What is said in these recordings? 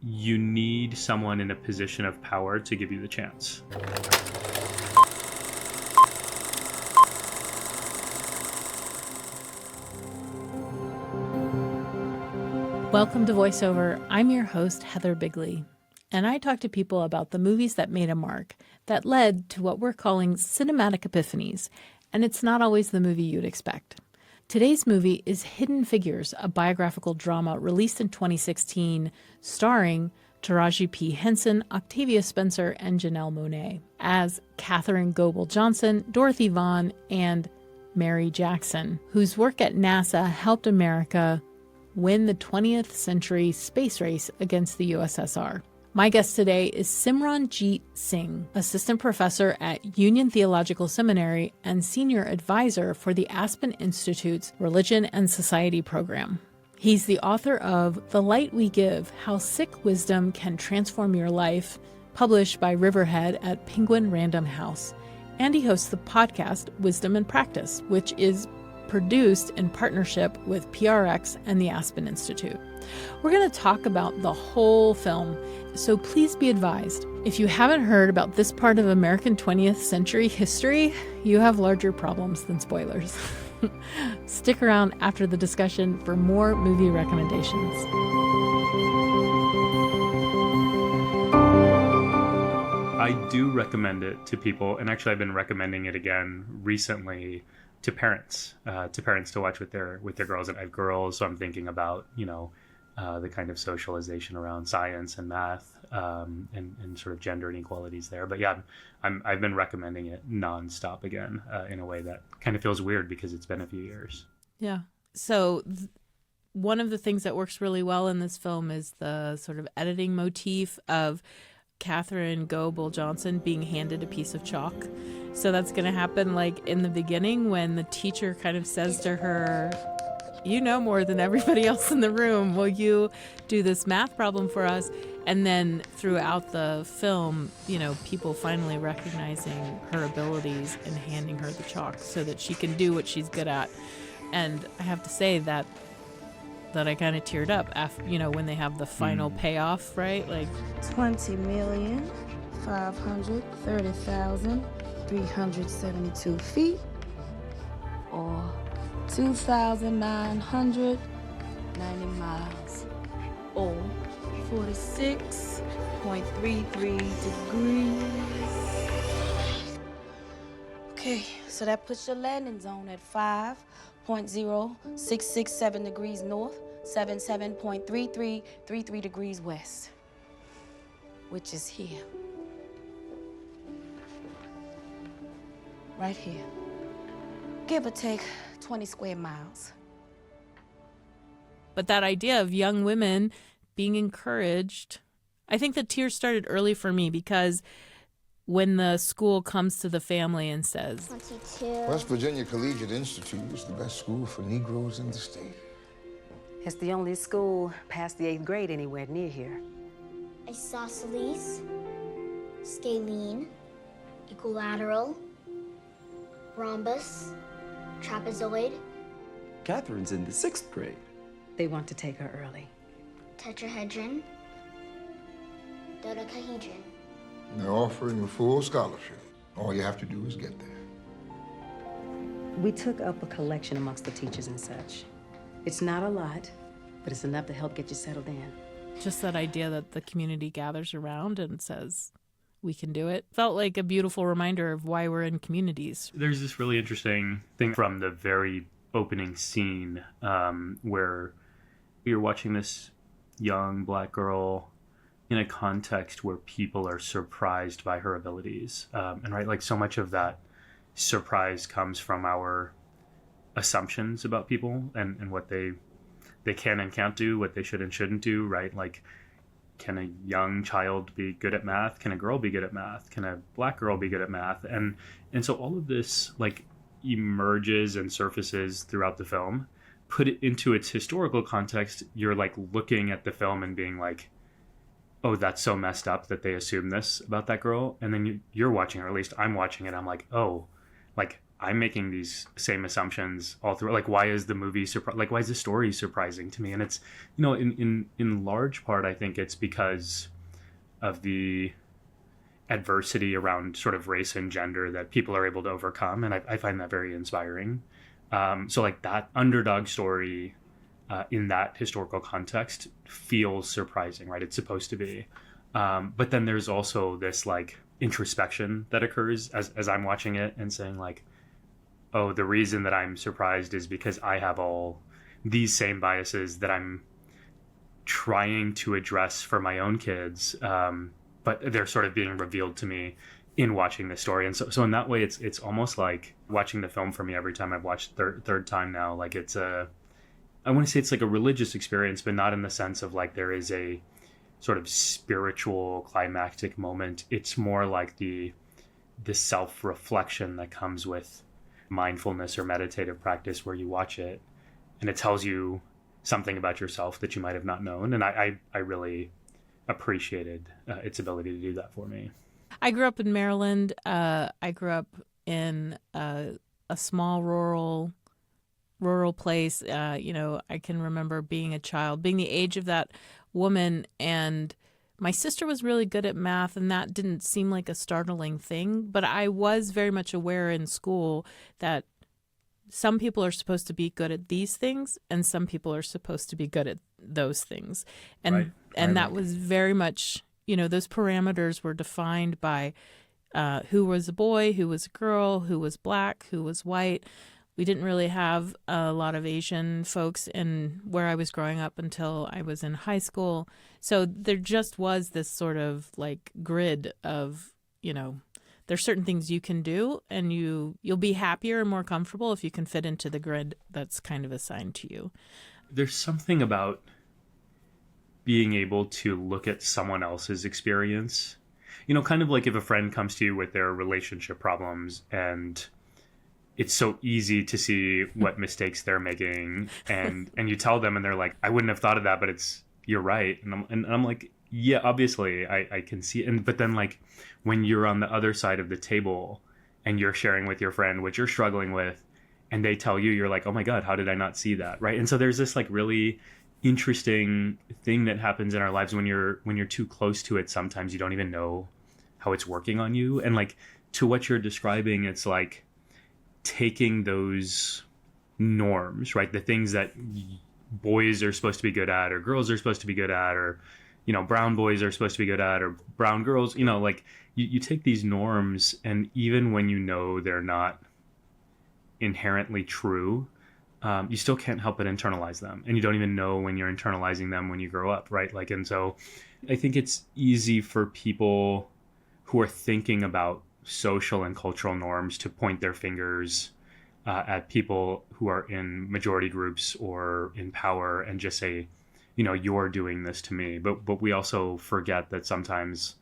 you need someone in a position of power to give you the chance. Welcome to VoiceOver. I'm your host, Heather Bigley, and I talk to people about the movies that made a mark, that led to what we're calling cinematic epiphanies, and it's not always the movie you'd expect. Today's movie is Hidden Figures, a biographical drama released in 2016, starring Taraji P. Henson, Octavia Spencer, and Janelle Monáe as Katherine Goebel Johnson, Dorothy Vaughan, and Mary Jackson, whose work at NASA helped America win the 20th century space race against the USSR. My guest today is Simranjeet Singh, assistant professor at Union Theological Seminary and senior advisor for the Aspen Institute's Religion and Society program. He's the author of The Light We Give: How Sikh Wisdom Can Transform Your Life, published by Riverhead at Penguin Random House. And he hosts the podcast Wisdom and Practice, which is produced in partnership with PRX and the Aspen Institute. We're going to talk about the whole film, so please be advised. If you haven't heard about this part of American 20th century history, you have larger problems than spoilers. Stick around after the discussion for more movie recommendations. I do recommend it to people, and actually I've been recommending it again recently to parents to watch with their girls. And I have girls, so I'm thinking about, the kind of socialization around science and math, and sort of gender inequalities there. But yeah, I've been recommending it nonstop again, in a way that kind of feels weird because it's been a few years. Yeah. So one of the things that works really well in this film is the sort of editing motif of Katherine Goebel Johnson being handed a piece of chalk. So that's going to happen like in the beginning when the teacher kind of says to her, "You know more than everybody else in the room. Will you do this math problem for us?" And then throughout the film, people finally recognizing her abilities and handing her the chalk so that she can do what she's good at. And I have to say that I kind of teared up after, when they have the final payoff, right? Like 20,530,372 feet, or 2,990 miles, or 46.33 degrees. Okay, so that puts your landing zone at 5.0667 degrees north, 77.3333 degrees west, which is here. Right here. Give or take 20 square miles. But that idea of young women being encouraged, I think the tears started early for me because when the school comes to the family and says, 22. West Virginia Collegiate Institute is the best school for Negroes in the state. It's the only school past the 8th grade anywhere near here. Isosceles, scalene, equilateral, rhombus, trapezoid, Catherine's in the 6th grade. They want to take her early. tetrahedron, dodecahedron. They're offering a full scholarship. All you have to do is get there. We took up a collection amongst the teachers and such. It's not a lot, but it's enough to help get you settled in. just that idea that the community gathers around and says, we can do it, felt like a beautiful reminder of why we're in communities. There's this really interesting thing from the very opening scene, where you're watching this young black girl in a context where people are surprised by her abilities. And right, like so much of that surprise comes from our assumptions about people and what they can and can't do, what they should and shouldn't do, right? Like, can a young child be good at math? Can a girl be good at math? Can a black girl be good at math? And so all of this like emerges and surfaces throughout the film. Put it into its historical context, you're like looking at the film and being like, oh, that's so messed up that they assume this about that girl. And then you're watching, or at least I'm watching it, I'm like, oh, like I'm making these same assumptions all through. Like, why is the movie why is the story surprising to me? And it's, in large part, I think it's because of the adversity around sort of race and gender that people are able to overcome, and I find that very inspiring. So like that underdog story in that historical context feels surprising, right? It's supposed to be. But then there's also this like introspection that occurs as I'm watching it and saying like, oh, the reason that I'm surprised is because I have all these same biases that I'm trying to address for my own kids. But they're sort of being revealed to me in watching this story. And so in that way, it's almost like watching the film for me every time I've watched third time now. Like I want to say it's like a religious experience, but not in the sense of like there is a sort of spiritual climactic moment. It's more like the self-reflection that comes with mindfulness or meditative practice, where you watch it and it tells you something about yourself that you might have not known. And I really appreciated its ability to do that for me. I grew up in Maryland. I grew up in a small rural place. I can remember being a child, being the age of that woman, and my sister was really good at math, and that didn't seem like a startling thing. But I was very much aware in school that some people are supposed to be good at these things, and some people are supposed to be good at those things. And that was very much, those parameters were defined by who was a boy, who was a girl, who was black, who was white. We didn't really have a lot of Asian folks in where I was growing up until I was in high school. So there just was this sort of like grid of, there's certain things you can do, and you'll be happier and more comfortable if you can fit into the grid that's kind of assigned to you. There's something about being able to look at someone else's experience, kind of like if a friend comes to you with their relationship problems, and it's so easy to see what mistakes they're making, and you tell them and they're like, I wouldn't have thought of that, but you're right. And I'm like, yeah, obviously I can see it. But then like when you're on the other side of the table and you're sharing with your friend what you're struggling with, and they tell you, you're like, oh my God, how did I not see that? Right. And so there's this like really interesting thing that happens in our lives when you're too close to it. Sometimes you don't even know how it's working on you. And like to what you're describing, it's like taking those norms, right? The things that boys are supposed to be good at, or girls are supposed to be good at, or, brown boys are supposed to be good at, or brown girls, like you take these norms, and even when they're not inherently true, you still can't help but internalize them. And you don't even know when you're internalizing them when you grow up, right? Like, and so I think it's easy for people who are thinking about social and cultural norms to point their fingers at people who are in majority groups or in power and just say, you're doing this to me. But we also forget that sometimes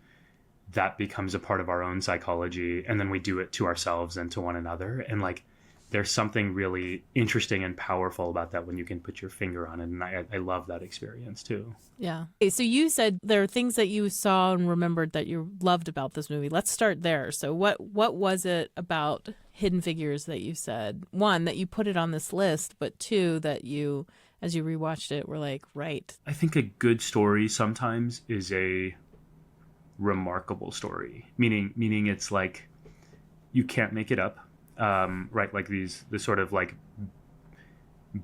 that becomes a part of our own psychology, and then we do it to ourselves and to one another. And like, there's something really interesting and powerful about that when you can put your finger on it. And I love that experience too. Yeah. Okay, so you said there are things that you saw and remembered that you loved about this movie. Let's start there. So what was it about Hidden Figures that you said, one, that you put it on this list, but two, that you, as you rewatched it, were like, right? I think a good story sometimes is a remarkable story, meaning it's like you can't make it up. Right, like the sort of like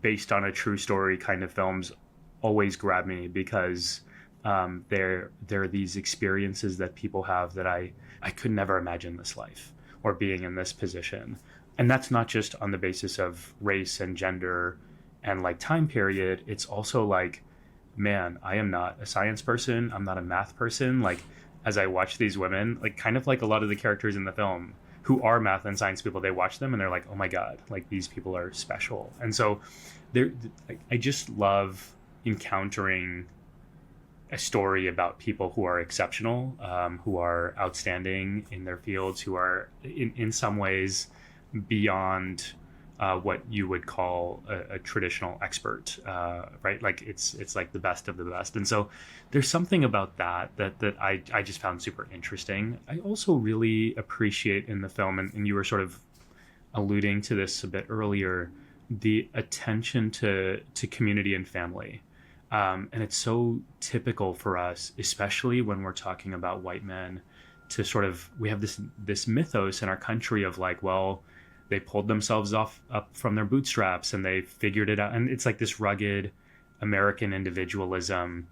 based on a true story kind of films always grab me because there are these experiences that people have that I could never imagine this life or being in this position. And that's not just on the basis of race and gender and like time period. It's also like, man, I am not a science person. I'm not a math person. Like, as I watch these women, like kind of like a lot of the characters in the film who are math and science people, they watch them and they're like, oh my God, like these people are special. And so I just love encountering a story about people who are exceptional, who are outstanding in their fields, who are in some ways beyond what you would call a traditional expert, right? Like it's like the best of the best. And so there's something about that I just found super interesting. I also really appreciate in the film, and you were sort of alluding to this a bit earlier, the attention to community and family. And it's so typical for us, especially when we're talking about white men, to sort of, we have this mythos in our country of like, well, they pulled themselves up from their bootstraps and they figured it out. And it's like this rugged American individualism.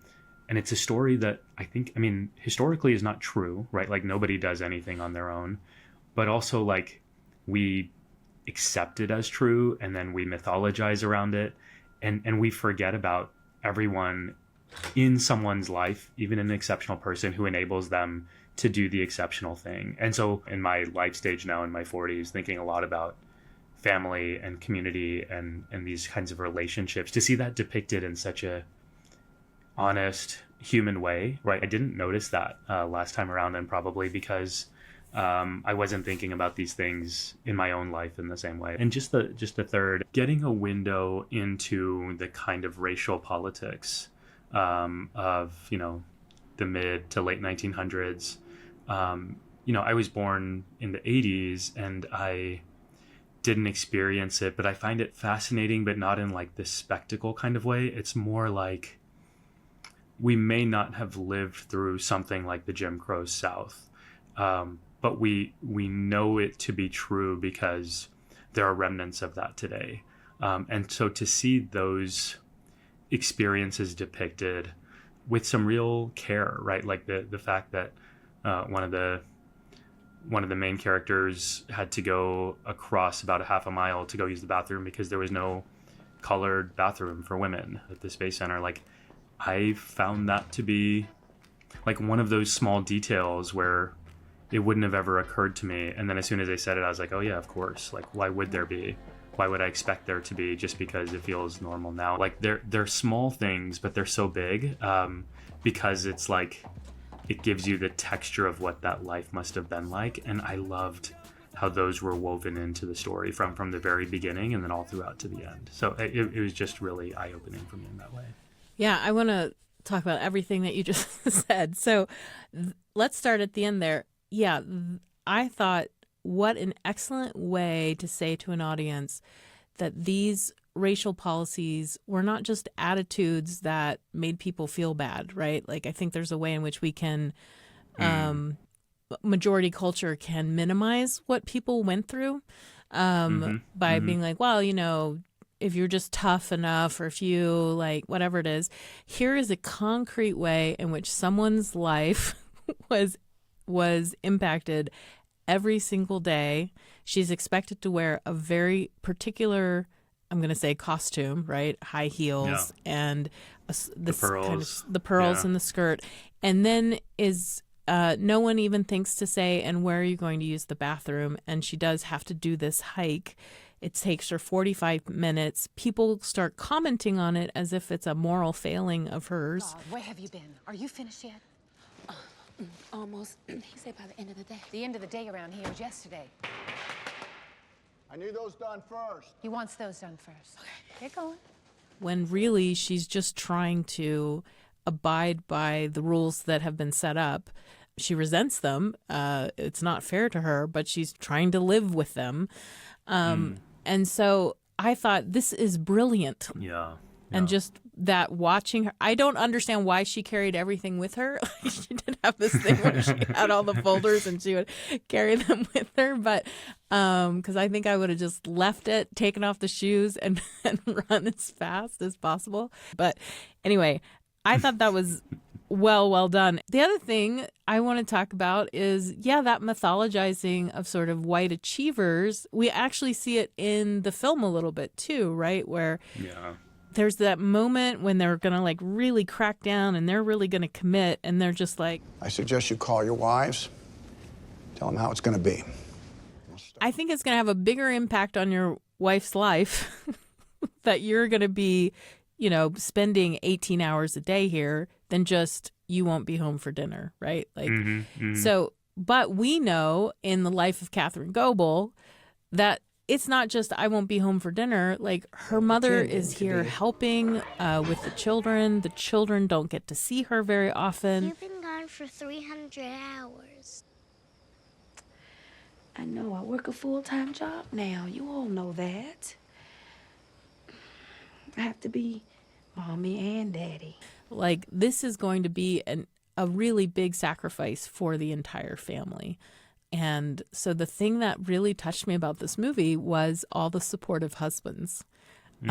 And it's a story that I mean, historically is not true, right? Like nobody does anything on their own, but also like we accept it as true and then we mythologize around it. And we forget about everyone in someone's life, even an exceptional person, who enables them to do the exceptional thing. And so in my life stage now in my 40s, thinking a lot about family and community and these kinds of relationships, to see that depicted in such a honest human way, right? I didn't notice that last time around, and probably because I wasn't thinking about these things in my own life in the same way. And just the third, getting a window into the kind of racial politics of, you know, the mid to late 1900s. You know, I was born in the 80s and I didn't experience it, but I find it fascinating, but not in like this spectacle kind of way. It's more like we may not have lived through something like the Jim Crow South, but we know it to be true because there are remnants of that today. And so to see those experiences depicted with some real care, right? Like the fact that one of the main characters had to go across about a half a mile to go use the bathroom because there was no colored bathroom for women at the Space Center. Like, I found that to be like one of those small details where it wouldn't have ever occurred to me. And then as soon as they said it, I was like, oh yeah, of course. Like, why would there be? Why would I expect there to be just because it feels normal now? Like, they're small things, but they're so big because it's like, it gives you the texture of what that life must have been like. And I loved how those were woven into the story from the very beginning and then all throughout to the end. So it was just really eye-opening for me in that way. Yeah, I want to talk about everything that you just said. So let's start at the end there. Yeah, I thought, what an excellent way to say to an audience that these racial policies were not just attitudes that made people feel bad, right? Like, I think there's a way in which we can, majority culture can minimize what people went through by being like, well, you know, if you're just tough enough or if you like whatever it is. Here is a concrete way in which someone's life was impacted every single day. She's expected to wear a very particular, I'm going to say, costume, right? High heels and the pearls, kind of, the pearls in the skirt. And then no one even thinks to say, and where are you going to use the bathroom? And she does have to do this hike. It takes her 45 minutes. People start commenting on it as if it's a moral failing of hers. God, where have you been? Are you finished yet? Almost. He said by the end of the day. The end of the day around here is yesterday. I need those done first. He wants those done first. Okay. Get going. When really she's just trying to abide by the rules that have been set up. She resents them. It's not fair to her, but she's trying to live with them. And so I thought, this is brilliant. Yeah. And just that watching her, I don't understand why she carried everything with her. She did have this thing where she had all the folders and she would carry them with her. But because I think I would have just left it, taken off the shoes and run as fast as possible. But anyway, I thought that was well done. The other thing I want to talk about is, that mythologizing of sort of white achievers. We actually see it in the film a little bit too, right? Where there's that moment when they're going to like really crack down and they're really going to commit and they're just like, I suggest you call your wives, tell them how it's going to be. I think it's going to have a bigger impact on your wife's life that you're going to be, you know, spending 18 hours a day here than just you won't be home for dinner, right? Like, so, but we know in the life of Catherine Goebel that it's not just I won't be home for dinner. Like, her mother is here helping with the children. The children don't get to see her very often. You've been gone for 300 hours. I know I work a full-time job now. You all know that. I have to be mommy and daddy. Like, this is going to be a really big sacrifice for the entire family. And so the thing that really touched me about this movie was all the supportive husbands. We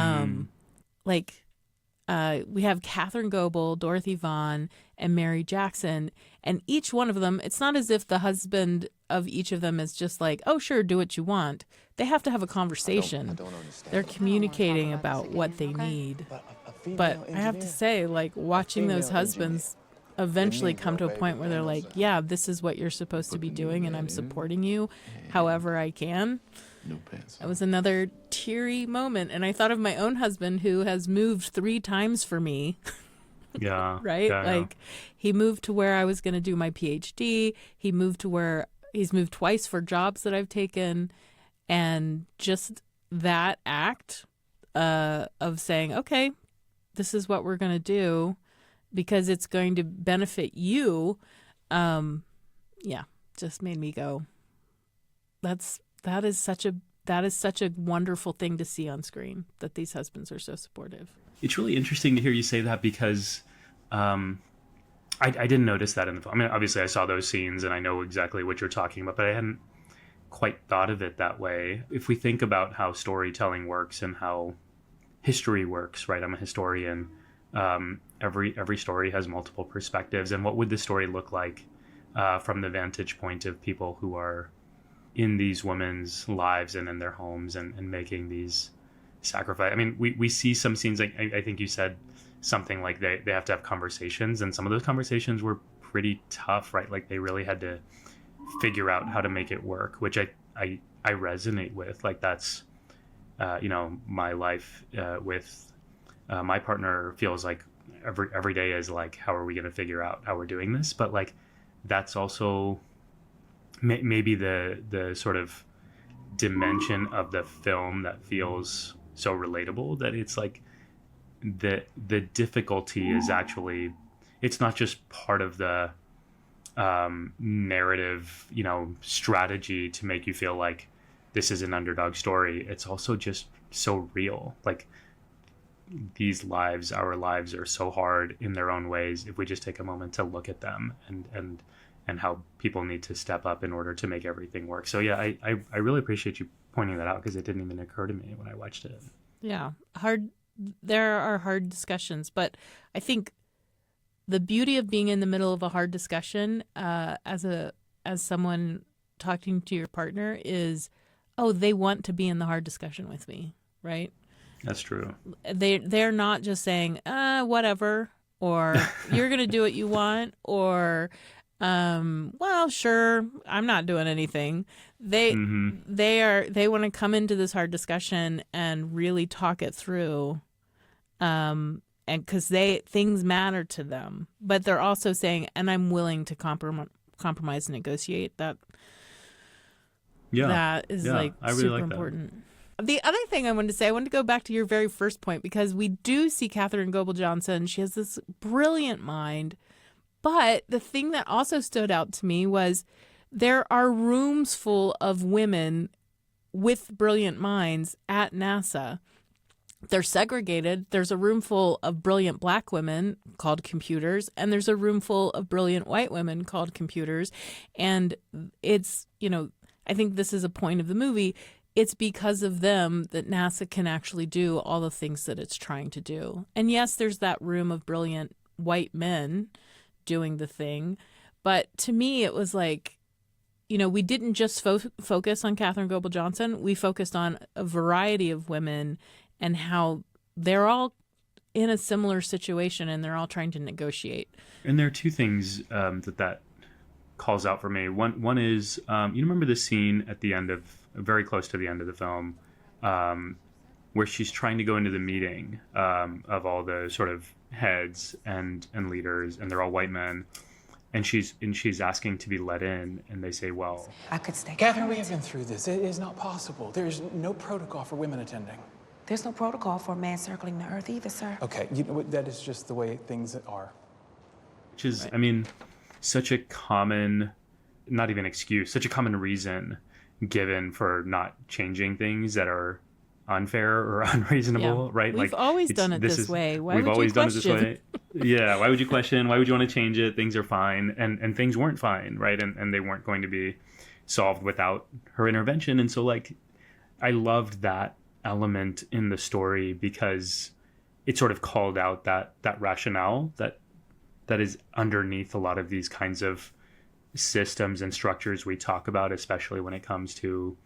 have Catherine Goebel, Dorothy Vaughan, and Mary Jackson. And each one of them, it's not as if the husband of each of them is just like, oh, sure, do what you want. They have to have a conversation. I don't understand. They're communicating about what they need. But I have to say, like, watching those husbands eventually come to a point where they're like, yeah, this is what you're supposed to be doing, and I'm supporting you however I can. It was another teary moment. And I thought of my own husband, who has moved 3 times for me. Yeah. Right? Yeah, like, he moved to where I was going to do my PhD. He's moved twice for jobs that I've taken. And just that act of saying, okay, this is what we're going to do because it's going to benefit you. Just made me go, that is such a wonderful thing to see on screen, that these husbands are so supportive. It's really interesting to hear you say that because I didn't notice that in the film. I mean, obviously I saw those scenes and I know exactly what you're talking about, but I hadn't quite thought of it that way. If we think about how storytelling works and how history works, right? I'm a historian. Every story has multiple perspectives. And what would the story look like from the vantage point of people who are in these women's lives and in their homes and making these sacrifices? I mean, we see some scenes, like I think you said something like they have to have conversations, and some of those conversations were pretty tough, right? Like they really had to figure out how to make it work, which I resonate with. Like that's, my life with my partner feels like every day is like, how are we going to figure out how we're doing this? But like, that's also maybe the sort of dimension of the film that feels so relatable, that it's like the difficulty is actually, it's not just part of the narrative, strategy to make you feel like this is an underdog story. It's also just so real. Like our lives are so hard in their own ways if we just take a moment to look at them and how people need to step up in order to make everything work. So yeah, I really appreciate you pointing that out, because it didn't even occur to me when I watched it. Yeah. There are hard discussions, but I think the beauty of being in the middle of a hard discussion, as someone talking to your partner, is, they want to be in the hard discussion with me, right? That's true. They're not just saying, whatever, or you're going to do what you want, or, well, sure, I'm not doing anything. They want to come into this hard discussion and really talk it through. And because things matter to them, but they're also saying, and I'm willing to compromise and negotiate. That is like I really super like important. The other thing I wanted to say, I wanted to go back to your very first point, because we do see Catherine Goebel Johnson. She has this brilliant mind, but the thing that also stood out to me was there are rooms full of women with brilliant minds at NASA. They're segregated. There's a room full of brilliant black women called computers, and there's a room full of brilliant white women called computers. And it's, I think this is a point of the movie. It's because of them that NASA can actually do all the things that it's trying to do. And yes, there's that room of brilliant white men doing the thing. But to me, it was like, we didn't just focus on Catherine Goebel Johnson. We focused on a variety of women and how they're all in a similar situation and they're all trying to negotiate. And there are two things that calls out for me. One is, you remember the scene at the end of, very close to the end of the film, where she's trying to go into the meeting of all the sort of heads and leaders, and they're all white men. And she's asking to be let in, and they say, well, I could stay. Catherine, we have been through this. It is not possible. There is no protocol for women attending. There's no protocol for a man circling the earth either, sir. Okay, you know what? That is just the way things are. Which is, I mean, such a common, not even excuse, such a common reason given for not changing things that are unfair or unreasonable, right? We've always done it this way. Why we've would always you done it this question? way. Yeah, why would you question? Why would you want to change it? Things are fine, and things weren't fine, right? And they weren't going to be solved without her intervention. And so, like, I loved that element in the story because it sort of called out that rationale that is underneath a lot of these kinds of systems and structures we talk about, especially when it comes to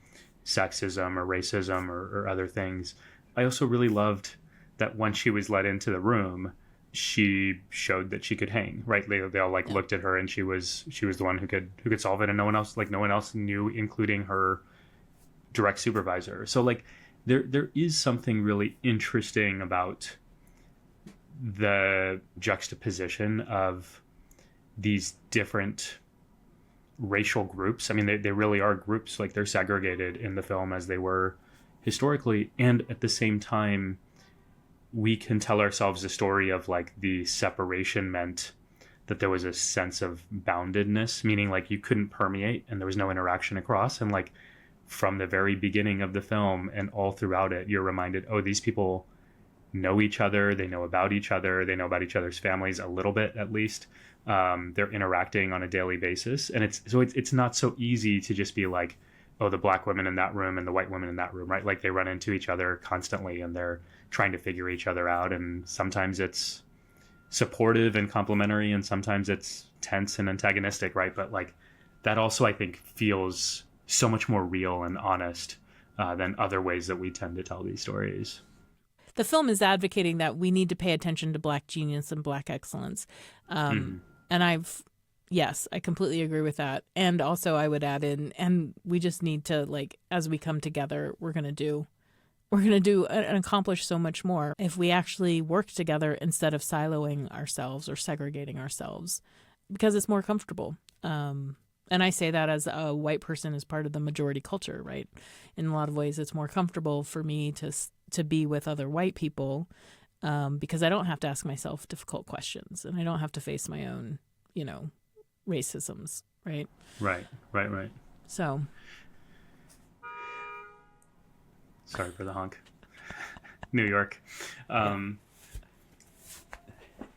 sexism or racism or other things. I also really loved that when she was let into the room, she showed that she could hang, right? They all like looked at her, and she was the one who could solve it, and no one else knew, including her direct supervisor. So like there is something really interesting about the juxtaposition of these different racial groups. I mean, they really are groups, like they're segregated in the film as they were historically, and at the same time we can tell ourselves a story of like the separation meant that there was a sense of boundedness, meaning like you couldn't permeate and there was no interaction across. And like from the very beginning of the film and all throughout it, you're reminded, oh, these people know each other, they know about each other, they know about each other's families a little bit at least. They're interacting on a daily basis, and it's not so easy to just be like, oh, the black women in that room and the white women in that room, right? Like they run into each other constantly and they're trying to figure each other out, and sometimes it's supportive and complimentary, and sometimes it's tense and antagonistic, right? But like that also, I think, feels so much more real and honest than other ways that we tend to tell these stories. The film is advocating that we need to pay attention to Black genius and Black excellence. And I completely agree with that. And also I would add in, and we just need to, like, as we come together, we're going to do and accomplish so much more if we actually work together instead of siloing ourselves or segregating ourselves, because it's more comfortable. And I say that as a white person as part of the majority culture, right? In a lot of ways, it's more comfortable for me to be with other white people because I don't have to ask myself difficult questions and I don't have to face my own, racisms, right? Right. So. Sorry for the honk. New York.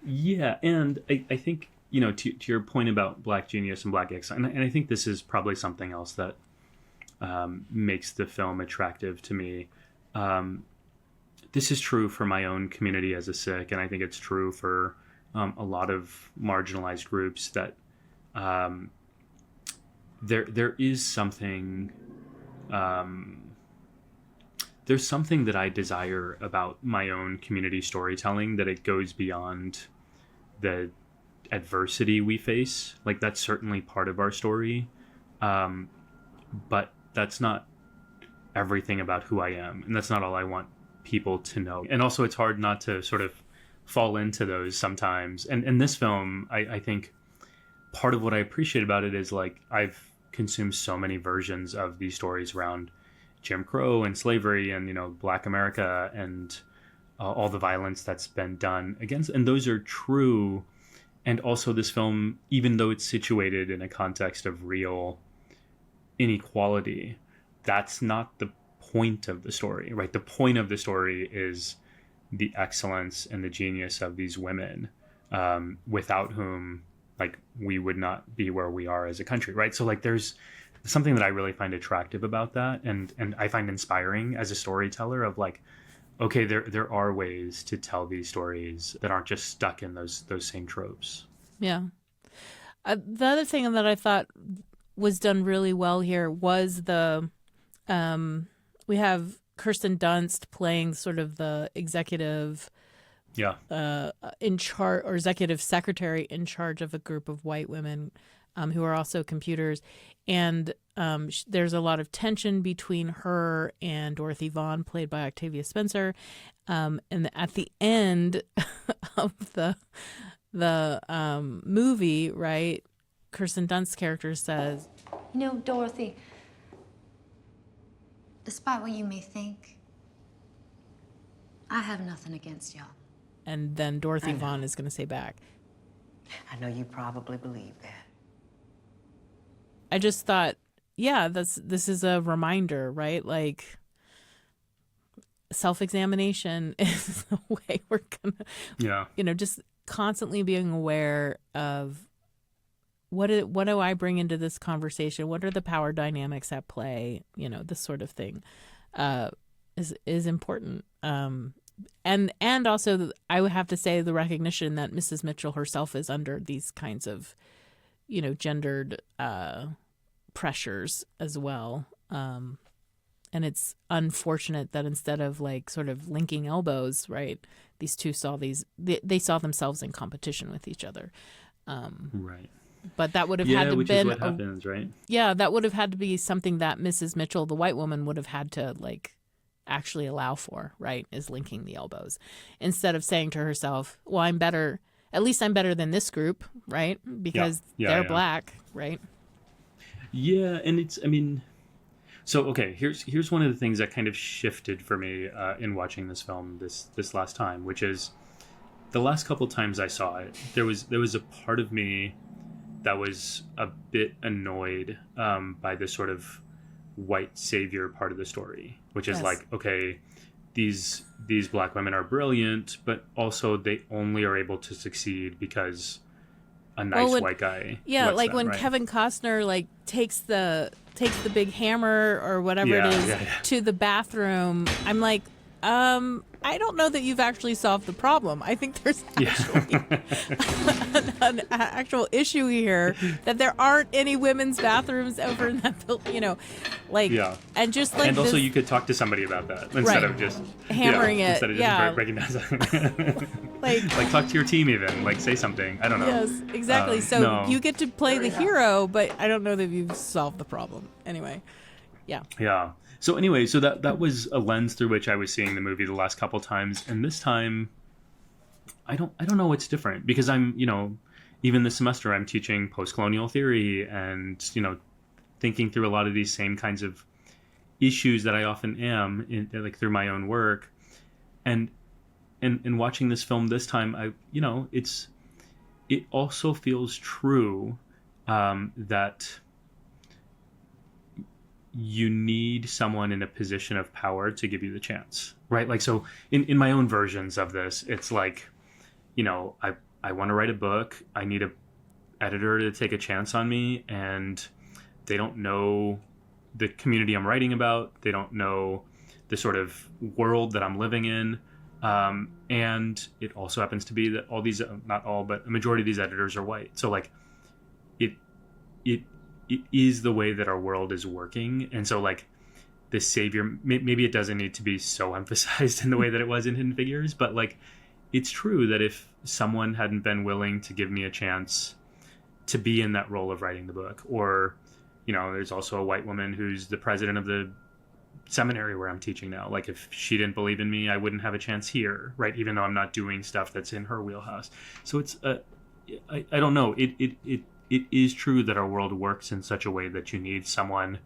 Yeah, and I think, to your point about Black genius and Black excellence, and I think this is probably something else that makes the film attractive to me. This is true for my own community as a Sikh, and I think it's true for a lot of marginalized groups that there is something. There's something that I desire about my own community storytelling, that it goes beyond the adversity we face. Like that's certainly part of our story, but that's not everything about who I am, and that's not all I want people to know. And also it's hard not to sort of fall into those sometimes. And in this film, I think part of what I appreciate about it is like I've consumed so many versions of these stories around Jim Crow and slavery and, Black America and all the violence that's been done against. And those are true. And also this film, even though it's situated in a context of real inequality, that's not the point of the story, right? The point of the story is the excellence and the genius of these women, without whom, like, we would not be where we are as a country, right? So, like, there's something that I really find attractive about that, and I find inspiring as a storyteller of, like, okay, there are ways to tell these stories that aren't just stuck in those same tropes. Yeah. The other thing that I thought was done really well here was we have Kirsten Dunst playing sort of the executive in charge, or executive secretary in charge of a group of white women who are also computers. And there's a lot of tension between her and Dorothy Vaughan, played by Octavia Spencer. And at the end of the movie, right, Kirsten Dunst's character says, Dorothy, despite what you may think, I have nothing against y'all. And then Dorothy Vaughan is going to say back, I know you probably believe that. I just thought, yeah, this is a reminder, right? Like, self-examination is the way we're gonna, just constantly being aware of what do I bring into this conversation? What are the power dynamics at play? This sort of thing is important. And also, I would have to say the recognition that Mrs. Mitchell herself is under these kinds of, gendered pressures as well. And it's unfortunate that instead of like sort of linking elbows, right, these two they saw themselves in competition with each other. Right. But that would have had to which been is what happens, right? Yeah, that would have had to be something that Mrs. Mitchell, the white woman, would have had to like actually allow for, right, is linking the elbows. Instead of saying to herself, well, I'm better, at least I'm better than this group, right? Because they're black, right? Yeah, and so okay, here's one of the things that kind of shifted for me in watching this film this last time, which is the last couple times I saw it, there was a part of me that was a bit annoyed by this sort of white savior part of the story, which is like, okay, these black women are brilliant, but also they only are able to succeed because a nice white guy. Yeah, like them, when right? Kevin Costner like takes the big hammer or whatever it is to the bathroom. I'm like, I don't know that you've actually solved the problem. I think there's actually an actual issue here that there aren't any women's bathrooms over in that building, and just like and also you could talk to somebody about that instead of just hammering it. Instead of just breaking down. like talk to your team even, like say something. I don't know. Yes, exactly. So you get to play the hero, but I don't know that you've solved the problem. Anyway, yeah. Yeah. So anyway, that was a lens through which I was seeing the movie the last couple times, and this time, I don't know what's different because I'm even this semester I'm teaching post-colonial theory and thinking through a lot of these same kinds of issues that I often am like through my own work, and watching this film this time, it also feels true that you need someone in a position of power to give you the chance, right? Like, so in my own versions of this, it's like, I want to write a book. I need a editor to take a chance on me, and they don't know the community I'm writing about. They don't know the sort of world that I'm living in. And it also happens to be that all these, not all, but a majority of these editors are white. So like it is the way that our world is working. And so like this savior, maybe it doesn't need to be so emphasized in the way that it was in Hidden Figures, but like, it's true that if someone hadn't been willing to give me a chance to be in that role of writing the book, or, there's also a white woman who's the president of the seminary where I'm teaching now. Like if she didn't believe in me, I wouldn't have a chance here, right? Even though I'm not doing stuff that's in her wheelhouse. So it's, I don't know. It is true that our world works in such a way that you need someone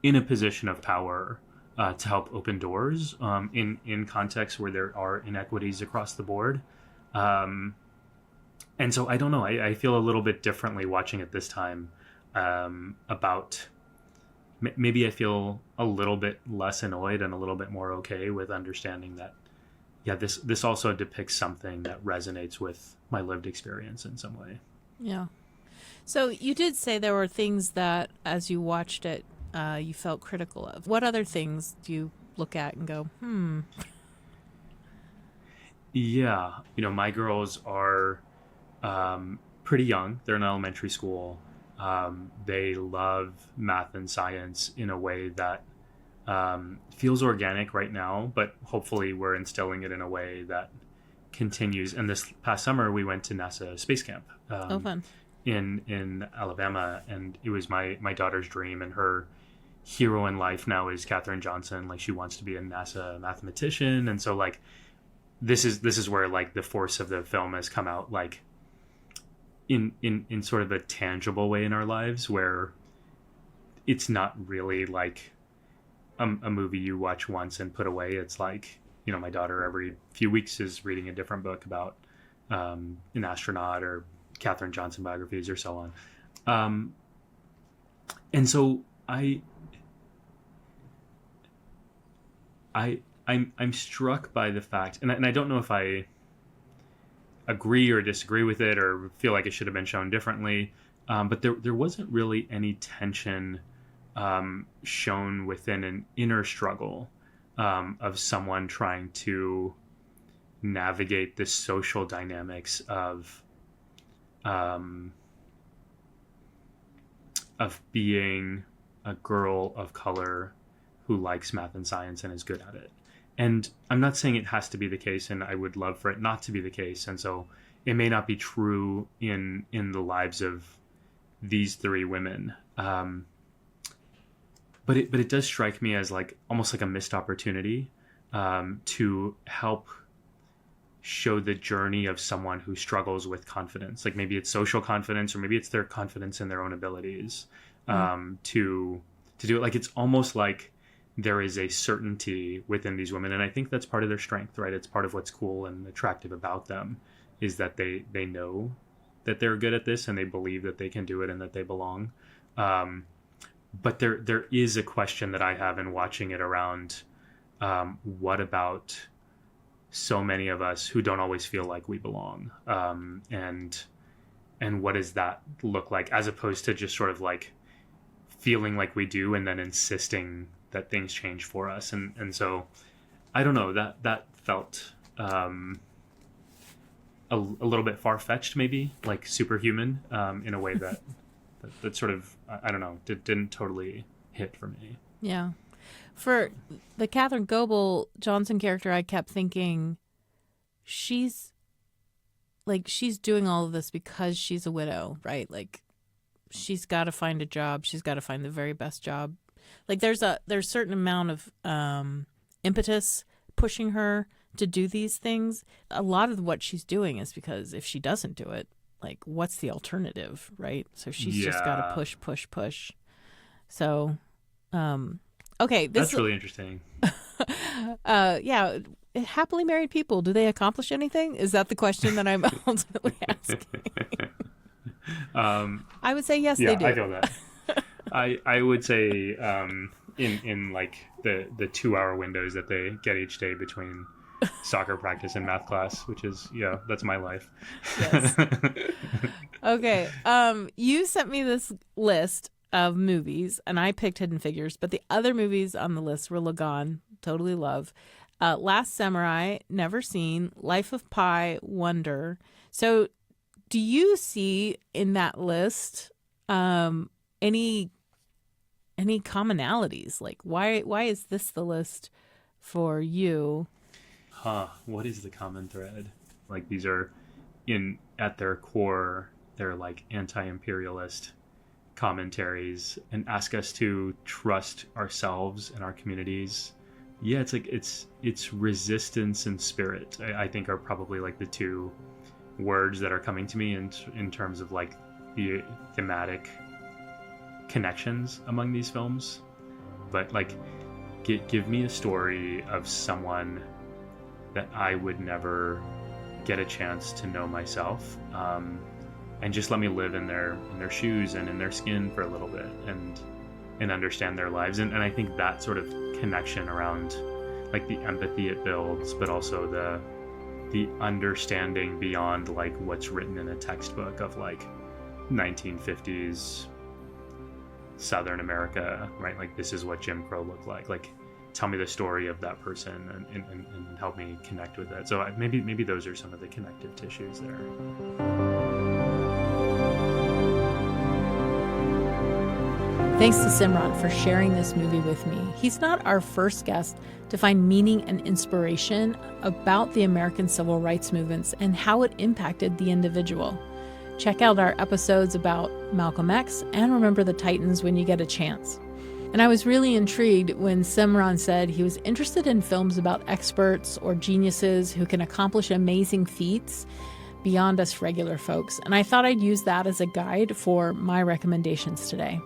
in a position of power to help open doors in contexts where there are inequities across the board. And so I don't know. I feel a little bit differently watching it this time about maybe I feel a little bit less annoyed and a little bit more okay with understanding that, this also depicts something that resonates with my lived experience in some way. Yeah. So you did say there were things that, as you watched it, you felt critical of. What other things do you look at and go, Yeah. My girls are pretty young. They're in elementary school. They love math and science in a way that feels organic right now, but hopefully we're instilling it in a way that continues. And this past summer, we went to NASA Space Camp. Fun. In Alabama, and it was my daughter's dream, and her hero in life now is Katherine Johnson. Like she wants to be a NASA mathematician, and so like this is where like the force of the film has come out, like in sort of a tangible way in our lives, where it's not really like a movie you watch once and put away. It's like, my daughter every few weeks is reading a different book about an astronaut or Katherine Johnson biographies or so on. And so I'm struck by the fact, and I don't know if I agree or disagree with it or feel like it should have been shown differently, but there wasn't really any tension shown within an inner struggle of someone trying to navigate the social dynamics of being a girl of color who likes math and science and is good at it. And I'm not saying it has to be the case, and I would love for it not to be the case. And so it may not be true in the lives of these three women. But it does strike me as like almost like a missed opportunity to help show the journey of someone who struggles with confidence. Like maybe it's social confidence, or maybe it's their confidence in their own abilities to do it. Like it's almost like there is a certainty within these women, and I think that's part of their strength, right? It's part of what's cool and attractive about them, is that they know that they're good at this and they believe that they can do it and that they belong. But there is a question that I have in watching it around what about so many of us who don't always feel like we belong, and what does that look like, as opposed to just sort of like feeling like we do and then insisting that things change for us. And so I don't know, that felt a little bit far-fetched, maybe like superhuman, in a way that sort of, I don't know, didn't totally hit for me. Yeah. For the Catherine Goebel Johnson character, I kept thinking she's doing all of this because she's a widow, right? Like she's got to find a job. She's got to find the very best job. Like there's a certain amount of impetus pushing her to do these things. A lot of what she's doing is because if she doesn't do it, like what's the alternative, right? So she's just got to push. So, okay. That's really interesting. Yeah. Happily married people, do they accomplish anything? Is that the question that I'm ultimately asking? I would say yes, they do. I feel that. I would say in like the 2-hour windows that they get each day between soccer practice and math class, which is, that's my life. Yes. Okay. You sent me this list of movies and I picked Hidden Figures, but the other movies on the list were Lagan, totally love. Last Samurai, never seen. Life of Pi, Wonder. So do you see in that list any commonalities? Like why is this the list for you? What is the common thread? Like these are at their core, they're like anti-imperialist commentaries and ask us to trust ourselves and our communities. Yeah, it's like it's resistance and spirit, I think, are probably like the two words that are coming to me in terms of like the thematic connections among these films. But like give me a story of someone that I would never get a chance to know myself, and just let me live in their shoes and in their skin for a little bit and understand their lives. And I think that sort of connection around like the empathy it builds, but also the understanding beyond like what's written in a textbook of like 1950s Southern America, right? Like this is what Jim Crow looked like. Like tell me the story of that person and help me connect with it. So maybe those are some of the connective tissues there. Thanks to Simran for sharing this movie with me. He's not our first guest to find meaning and inspiration about the American civil rights movements and how it impacted the individual. Check out our episodes about Malcolm X and Remember the Titans when you get a chance. And I was really intrigued when Simran said he was interested in films about experts or geniuses who can accomplish amazing feats beyond us regular folks. And I thought I'd use that as a guide for my recommendations today.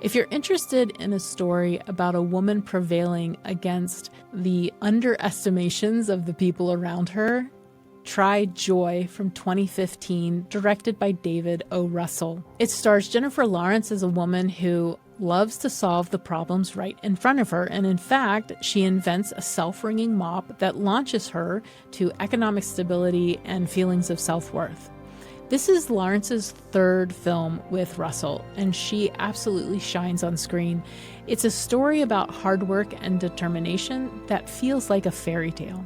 If you're interested in a story about a woman prevailing against the underestimations of the people around her, try Joy from 2015, directed by David O. Russell. It stars Jennifer Lawrence as a woman who loves to solve the problems right in front of her, and in fact, she invents a self-wringing mop that launches her to economic stability and feelings of self-worth. This is Lawrence's third film with Russell, and she absolutely shines on screen. It's a story about hard work and determination that feels like a fairy tale.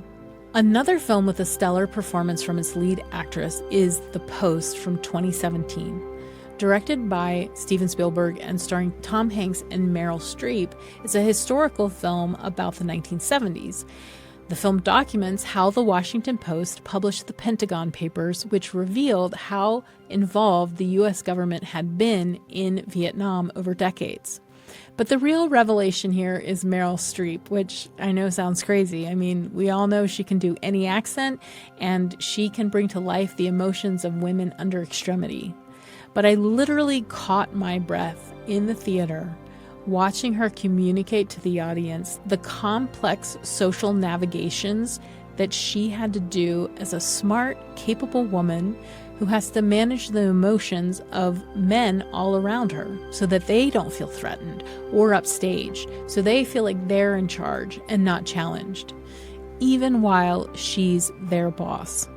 Another film with a stellar performance from its lead actress is The Post from 2017. Directed by Steven Spielberg and starring Tom Hanks and Meryl Streep, it's a historical film about the 1970s. The film documents how the Washington Post published the Pentagon Papers, which revealed how involved the U.S. government had been in Vietnam over decades. But the real revelation here is Meryl Streep, which I know sounds crazy. I mean, we all know she can do any accent, and she can bring to life the emotions of women under extremity. But I literally caught my breath in the theater watching her communicate to the audience the complex social navigations that she had to do as a smart, capable woman who has to manage the emotions of men all around her so that they don't feel threatened or upstaged, so they feel like they're in charge and not challenged, even while she's their boss.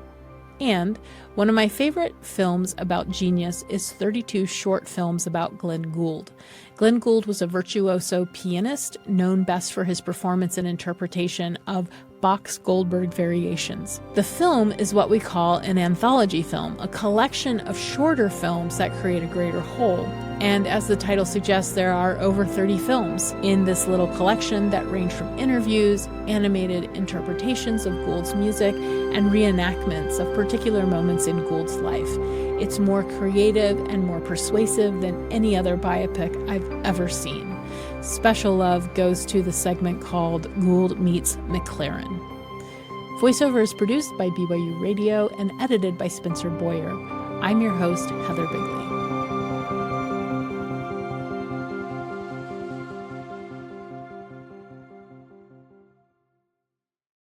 And one of my favorite films about genius is 32 Short Films about Glenn Gould. Glenn Gould was a virtuoso pianist, known best for his performance and interpretation of Bach's Goldberg Variations. The film is what we call an anthology film, a collection of shorter films that create a greater whole. And as the title suggests, there are over 30 films in this little collection that range from interviews, animated interpretations of Gould's music, and reenactments of particular moments in Gould's life. It's more creative and more persuasive than any other biopic I've ever seen. Special love goes to the segment called Gould Meets McLaren. Voiceover is produced by BYU Radio and edited by Spencer Boyer. I'm your host, Heather Bigley.